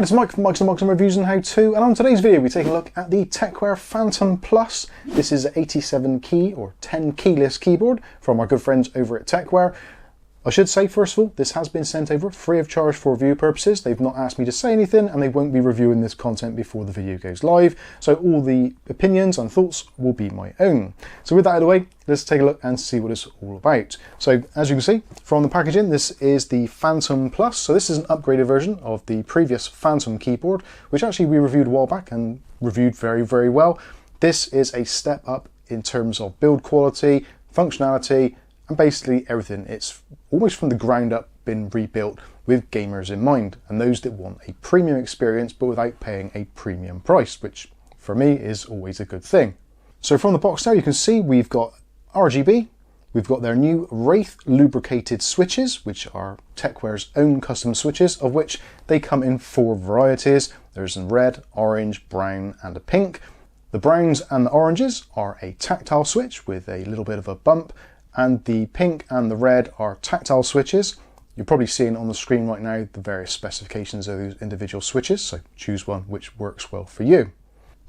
It's Mike from Mike's Unboxing Reviews and How To, and on today's video we're taking a look at the Tecware Phantom Plus. This is an 87 key or 10 keyless keyboard from our good friends over at Tecware. I should say, first of all, this has been sent over free of charge for review purposes. They've not asked me to say anything, and they won't be reviewing this content before the video goes live. So all the opinions and thoughts will be my own. So with that out of the way, let's take a look and see what it's all about. So as you can see from the packaging, this is the Phantom Plus. So this is an upgraded version of the previous Phantom keyboard, which actually we reviewed a while back and reviewed very, very well. This is a step up in terms of build quality, functionality, and basically everything. It's almost from the ground up been rebuilt with gamers in mind and those that want a premium experience but without paying a premium price, which for me is always a good thing. So from the box there you can see we've got ARGB, we've got their new Wraith lubricated switches, which are Tecware's own custom switches, of which they come in 4 varieties. There's a red, orange, brown and a pink. The browns and the oranges are a tactile switch with a little bit of a bump, and the pink and the red are tactile switches. You're probably seeing on the screen right now the various specifications of those individual switches, so choose one which works well for you.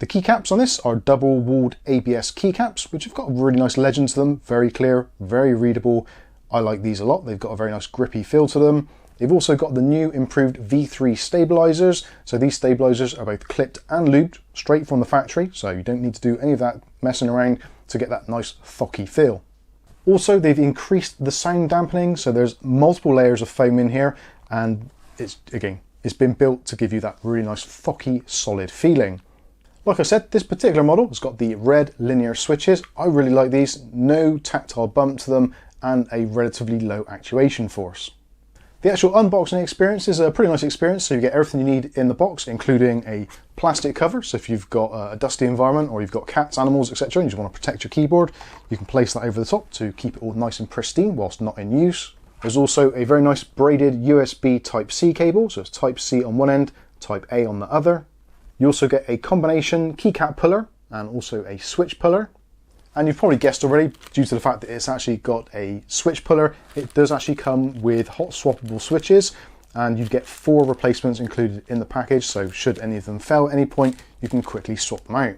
The keycaps on this are double walled ABS keycaps, which have got a really nice legend to them, very clear, very readable. I like these a lot. They've got a very nice grippy feel to them. They've also got the new improved V3 stabilisers. So these stabilisers are both clipped and lubed straight from the factory, so you don't need to do any of that messing around to get that nice thocky feel. Also, they've increased the sound dampening, so there's multiple layers of foam in here, and it's been built to give you that really nice thocky, solid feeling. Like I said, this particular model has got the red linear switches. I really like these, no tactile bump to them, and a relatively low actuation force. The actual unboxing experience is a pretty nice experience, so you get everything you need in the box, including a plastic cover. So if you've got a dusty environment or you've got cats, animals, etc., and you just want to protect your keyboard, you can place that over the top to keep it all nice and pristine whilst not in use. There's also a very nice braided USB Type-C cable, so it's Type-C on one end, Type-A on the other. You also get a combination keycap puller and also a switch puller. And you've probably guessed already, due to the fact that it's actually got a switch puller, it does actually come with hot swappable switches, and you get 4 replacements included in the package, so should any of them fail at any point, you can quickly swap them out.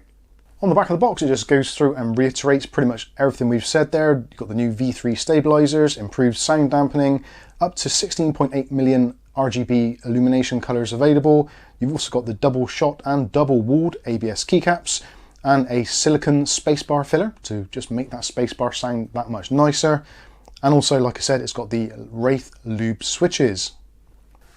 On the back of the box, it just goes through and reiterates pretty much everything we've said there. You've got the new V3 stabilisers, improved sound dampening, up to 16.8 million RGB illumination colours available. You've also got the double shot and double walled ABS keycaps, and a silicone spacebar filler to just make that spacebar sound that much nicer. And also, like I said, it's got the Wraith lube switches.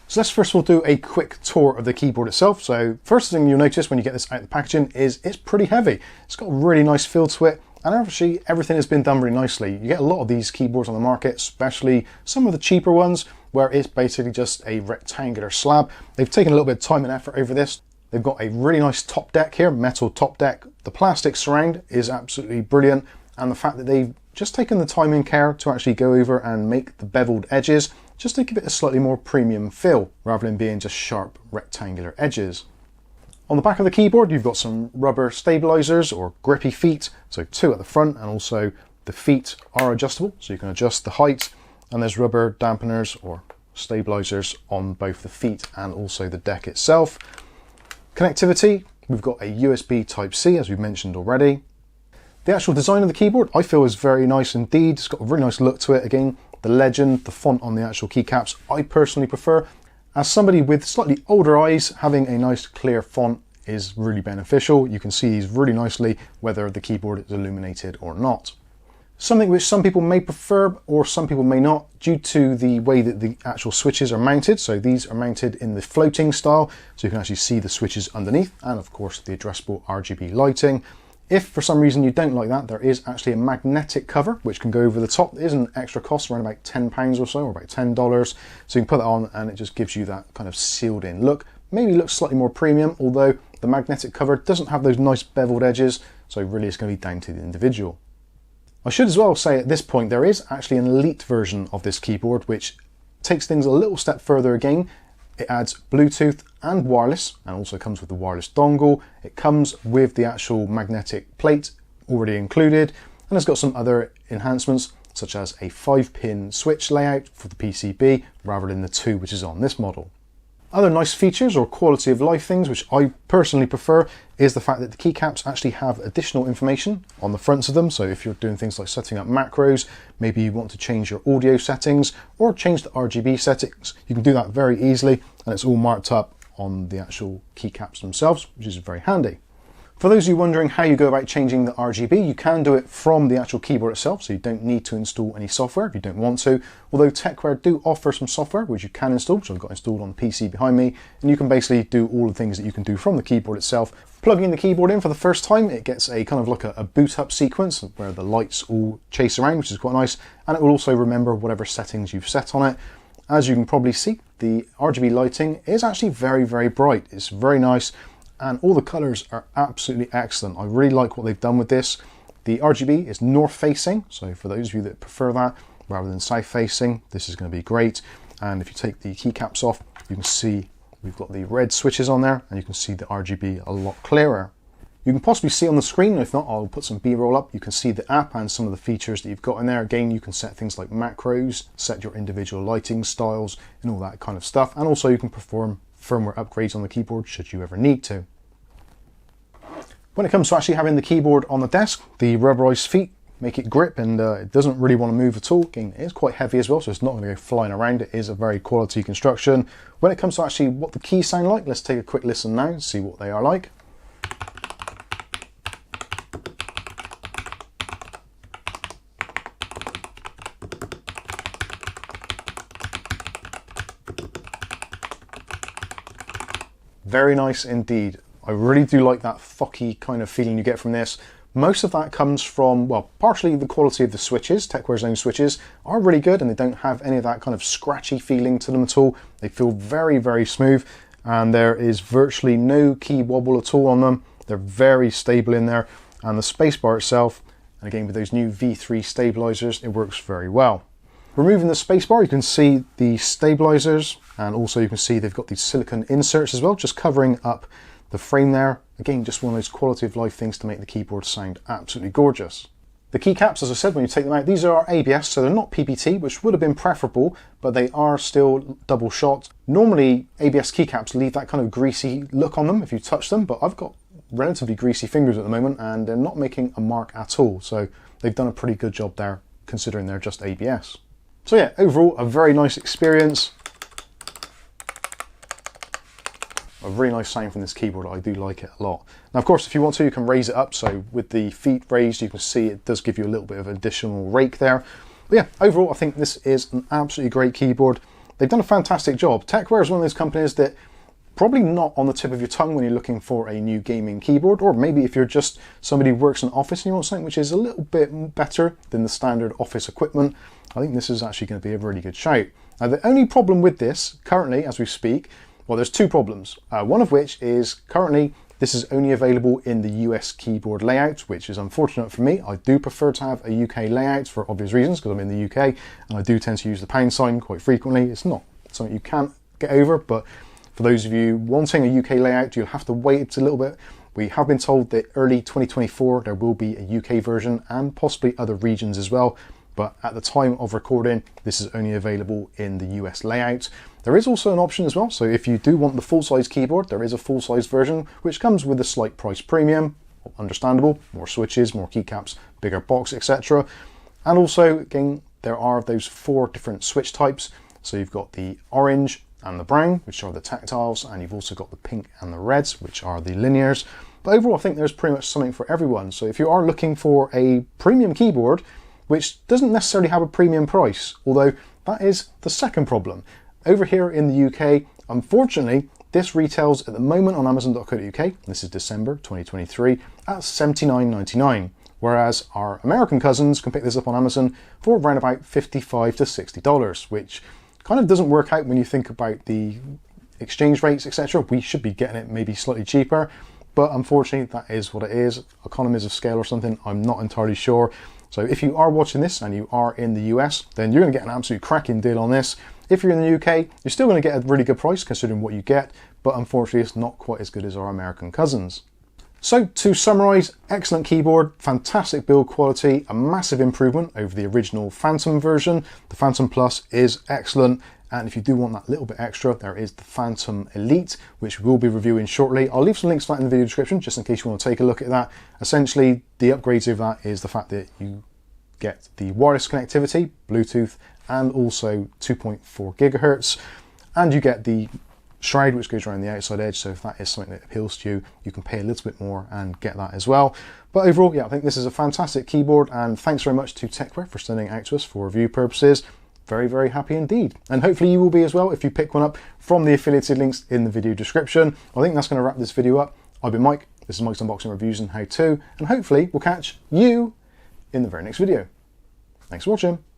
So let's first of all do a quick tour of the keyboard itself. So first thing you'll notice when you get this out of the packaging is it's pretty heavy. It's got a really nice feel to it, and actually everything has been done really nicely. You get a lot of these keyboards on the market, especially some of the cheaper ones, where it's basically just a rectangular slab. They've taken a little bit of time and effort over this. They've got a really nice top deck here, metal top deck. The plastic surround is absolutely brilliant, and the fact that they've just taken the time and care to actually go over and make the beveled edges just to give it a slightly more premium feel rather than being just sharp rectangular edges. On the back of the keyboard you've got some rubber stabilisers or grippy feet, so 2 at the front, and also the feet are adjustable so you can adjust the height, and there's rubber dampeners or stabilisers on both the feet and also the deck itself. Connectivity, we've got a USB Type-C as we've mentioned already. The actual design of the keyboard I feel is very nice indeed. It's got a really nice look to it. Again, the legend, the font on the actual keycaps I personally prefer. As somebody with slightly older eyes, having a nice clear font is really beneficial. You can see these really nicely whether the keyboard is illuminated or not. Something which some people may prefer or some people may not, due to the way that the actual switches are mounted. So these are mounted in the floating style, so you can actually see the switches underneath, and of course the addressable RGB lighting. If for some reason you don't like that, there is actually a magnetic cover which can go over the top. It is an extra cost, around about £10 or so, or about $10. So you can put that on and it just gives you that kind of sealed in look. Maybe looks slightly more premium, although the magnetic cover doesn't have those nice beveled edges, so really it's going to be down to the individual. I should as well say at this point there is actually an elite version of this keyboard which takes things a little step further again. It adds Bluetooth and wireless, and also comes with the wireless dongle. It comes with the actual magnetic plate already included, and it's got some other enhancements such as a 5-pin switch layout for the PCB rather than the 2 which is on this model. Other nice features or quality of life things, which I personally prefer, is the fact that the keycaps actually have additional information on the fronts of them. So if you're doing things like setting up macros, maybe you want to change your audio settings or change the RGB settings, you can do that very easily, and it's all marked up on the actual keycaps themselves, which is very handy. For those of you wondering how you go about changing the RGB, you can do it from the actual keyboard itself, so you don't need to install any software if you don't want to. Although Tecware do offer some software which you can install, which I've got installed on the PC behind me, and you can basically do all the things that you can do from the keyboard itself. Plugging the keyboard in for the first time, it gets a kind of like a boot up sequence where the lights all chase around, which is quite nice, and it will also remember whatever settings you've set on it. As you can probably see, the RGB lighting is actually very, very bright. It's very nice. And all the colours are absolutely excellent. I really like what they've done with this. The RGB is north facing, so for those of you that prefer that rather than south facing, this is going to be great. And if you take the keycaps off, you can see we've got the red switches on there, and you can see the RGB a lot clearer. You can possibly see on the screen, if not, I'll put some B-roll up. You can see the app and some of the features that you've got in there. Again, you can set things like macros, set your individual lighting styles, and all that kind of stuff. And also you can perform firmware upgrades on the keyboard should you ever need to. When it comes to actually having the keyboard on the desk, the rubberized feet make it grip, and it doesn't really want to move at all. Again, it is quite heavy as well, so it's not going to go flying around. It is a very quality construction. When it comes to actually what the keys sound like, let's take a quick listen now and see what they are like. Very nice indeed. I really do like that thocky kind of feeling you get from this. Most of that comes from, well, partially the quality of the switches. Tecware's own switches are really good, and they don't have any of that kind of scratchy feeling to them at all. They feel very, very smooth, and there is virtually no key wobble at all on them. They're very stable in there, and the spacebar itself, and again with those new V3 stabilisers, it works very well. Removing the spacebar, you can see the stabilisers, and also you can see they've got these silicone inserts as well, just covering up the frame there. Again, just one of those quality of life things to make the keyboard sound absolutely gorgeous. The keycaps, as I said, when you take them out, these are ABS, so they're not PPT, which would have been preferable, but they are still double shot. Normally, ABS keycaps leave that kind of greasy look on them if you touch them, but I've got relatively greasy fingers at the moment, and they're not making a mark at all, so they've done a pretty good job there, considering they're just ABS. So yeah, overall, a very nice experience. A really nice sound from this keyboard. I do like it a lot. Now, of course, if you want to, you can raise it up. So with the feet raised, you can see it does give you a little bit of additional rake there. But yeah, overall, I think this is an absolutely great keyboard. They've done a fantastic job. Tecware is one of those companies that probably not on the tip of your tongue when you're looking for a new gaming keyboard, or maybe if you're just somebody who works in an office and you want something which is a little bit better than the standard office equipment. I think this is actually going to be a really good shout. Now, the only problem with this currently, as we speak, well, there's two problems. One of which is currently this is only available in the US keyboard layout, which is unfortunate for me. I do prefer to have a UK layout for obvious reasons, because I'm in the UK and I do tend to use the pound sign quite frequently. It's not something you can't get over, but for those of you wanting a UK layout, you'll have to wait a little bit. We have been told that early 2024 there will be a UK version and possibly other regions as well. But at the time of recording, this is only available in the US layout. There is also an option as well, so if you do want the full-size keyboard, there is a full-size version, which comes with a slight price premium. Understandable, more switches, more keycaps, bigger box, etc. And also, again, there are those 4 different switch types. So you've got the orange and the brown, which are the tactiles, and you've also got the pink and the reds, which are the linears. But overall, I think there's pretty much something for everyone. So if you are looking for a premium keyboard, which doesn't necessarily have a premium price, although that is the second problem. Over here in the UK, unfortunately, this retails at the moment on Amazon.co.uk, this is December 2023, at $79.99, whereas our American cousins can pick this up on Amazon for around about $55 to $60, which kind of doesn't work out when you think about the exchange rates, etc. We should be getting it maybe slightly cheaper, but unfortunately that is what it is. Economies of scale or something, I'm not entirely sure. So if you are watching this and you are in the US, then you're going to get an absolute cracking deal on this. If you're in the UK, you're still going to get a really good price considering what you get, but unfortunately it's not quite as good as our American cousins. So to summarise, excellent keyboard, fantastic build quality, a massive improvement over the original Phantom version. The Phantom Plus is excellent, And if you do want that little bit extra, there is the Phantom Elite, which we'll be reviewing shortly. I'll leave some links for that in the video description, just in case you want to take a look at that. Essentially, the upgrades of that is the fact that you get the wireless connectivity, Bluetooth, and also 2.4 gigahertz. And you get the shroud, which goes around the outside edge. So if that is something that appeals to you, you can pay a little bit more and get that as well. But overall, yeah, I think this is a fantastic keyboard, and thanks very much to Tecware for sending it out to us for review purposes. Very, very happy indeed. And hopefully you will be as well if you pick one up from the affiliated links in the video description. I think that's going to wrap this video up. I've been Mike. This is Mike's Unboxing Reviews and How To, and hopefully we'll catch you in the very next video. Thanks for watching.